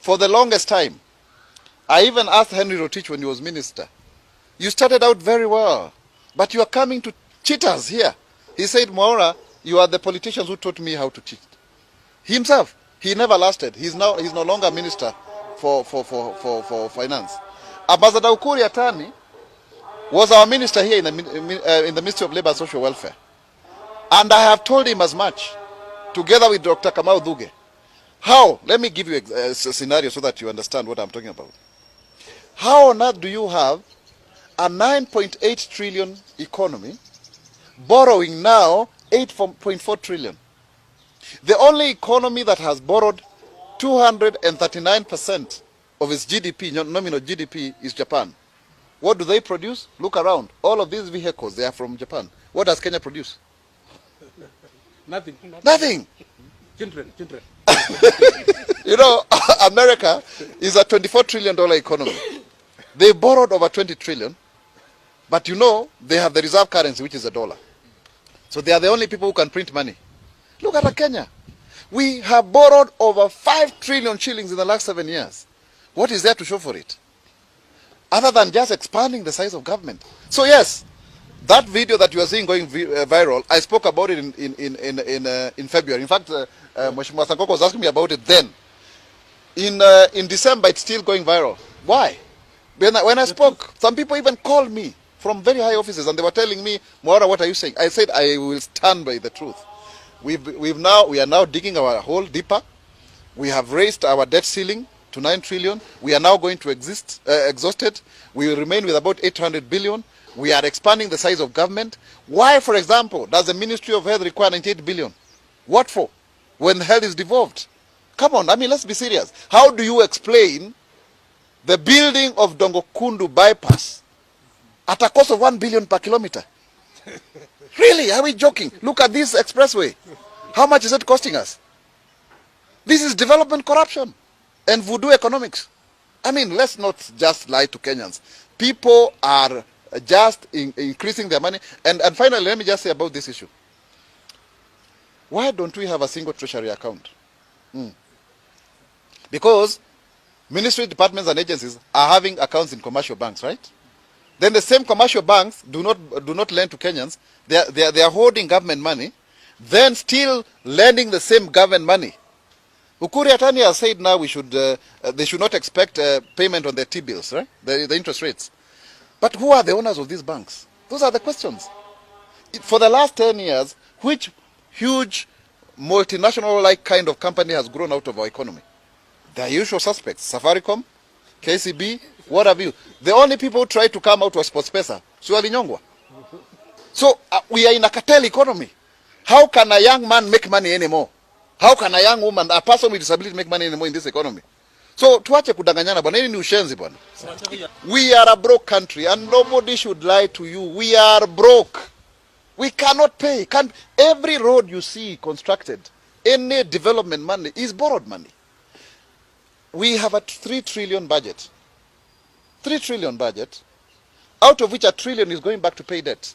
For the longest time, I even asked Henry Rotich when he was minister, you started out very well, but you are coming to cheat us here. He said, Mwaura, you are the politicians who taught me how to cheat. Himself, he never lasted. He's no longer minister for finance. Ambassador Ukuri Atani was our minister here in the Ministry of Labor and Social Welfare. And I have told him as much, together with Dr. Kamau Duge. How? Let me give you a scenario so that you understand what I'm talking about. How on earth do you have a 9.8 trillion economy borrowing now 8.4 trillion? The only economy that has borrowed 239% of its GDP, nominal GDP, is Japan. What do they produce? Look around. All of these vehicles, they are from Japan. What does Kenya produce? Nothing. Nothing. Children. You know, America is a $24 trillion economy. They borrowed over 20 trillion, but you know, they have the reserve currency, which is $1. So they are the only people who can print money. Look at Kenya. We have borrowed over 5 trillion shillings in the last 7 years. What is there to show for it? Other than just expanding the size of government. So yes, that video that you are seeing going viral, I spoke about it in February. In fact, Mheshimiwa Sankoko was asking me about it then. In December, it's still going viral. Why? When I spoke, some people even called me from very high offices and they were telling me, Mwaura, what are you saying? I said, I will stand by the truth. We are now digging our hole deeper. We have raised our debt ceiling to 9 trillion. We are now going to exhaust it. We will remain with about 800 billion. We are expanding the size of government. Why, for example, does the Ministry of Health require 98 billion? What for? When health is devolved. Come on, I mean, let's be serious. How do you explain the building of Dongokundu bypass at a cost of 1 billion per kilometer? Really? Are we joking? Look at this expressway. How much is it costing us? This is development corruption and voodoo economics. I mean, let's not just lie to Kenyans. People are just increasing their money. And finally, let me just say about this issue. Why don't we have a single treasury account? Because ministry departments and agencies are having accounts in commercial banks, right? Then the same commercial banks do not lend to Kenyans. They are holding government money, then still lending the same government money. Ukuri Atani has said now they should not expect payment on their T-bills, right? The interest rates. But who are the owners of these banks? Those are the questions. For the last 10 years, which huge multinational-like kind of company has grown out of our economy? The usual suspects, Safaricom, KCB, what have you. The only people who try to come out was SportsPesa, Suali Nyongwa. So we are in a cartel economy. How can a young man make money anymore? How can a young woman, a person with disability make money anymore in this economy? So tuache kudanganyana bwana, hii ni ushenzi bwana. We are a broke country and nobody should lie to you. We are broke. We cannot pay. Every road you see constructed, any development money is borrowed money. We have a 3 trillion budget. 3 trillion budget, out of which 1 trillion is going back to pay debt.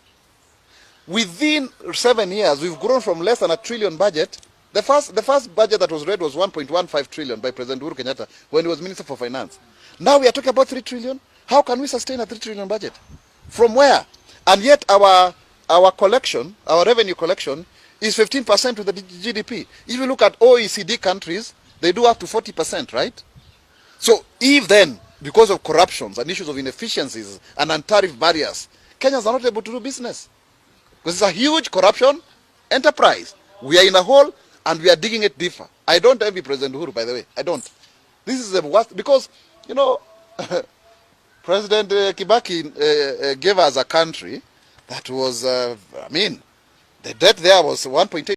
Within 7 years, we've grown from less than 1 trillion budget. The first budget that was read was 1.15 trillion by President Uhuru Kenyatta when he was Minister for Finance. Now we are talking about 3 trillion. How can we sustain a 3 trillion budget? From where? And yet our collection, our revenue collection, is 15% to the GDP. If you look at OECD countries, they do up to 40%, right? So if then, because of corruptions and issues of inefficiencies and non-tariff barriers, Kenyans are not able to do business. Because it's a huge corruption enterprise. We are in a hole and we are digging it deeper. I don't envy President Uhuru, by the way. I don't. This is the worst, because, you know, President Kibaki gave us a country that was, the debt there was 1.8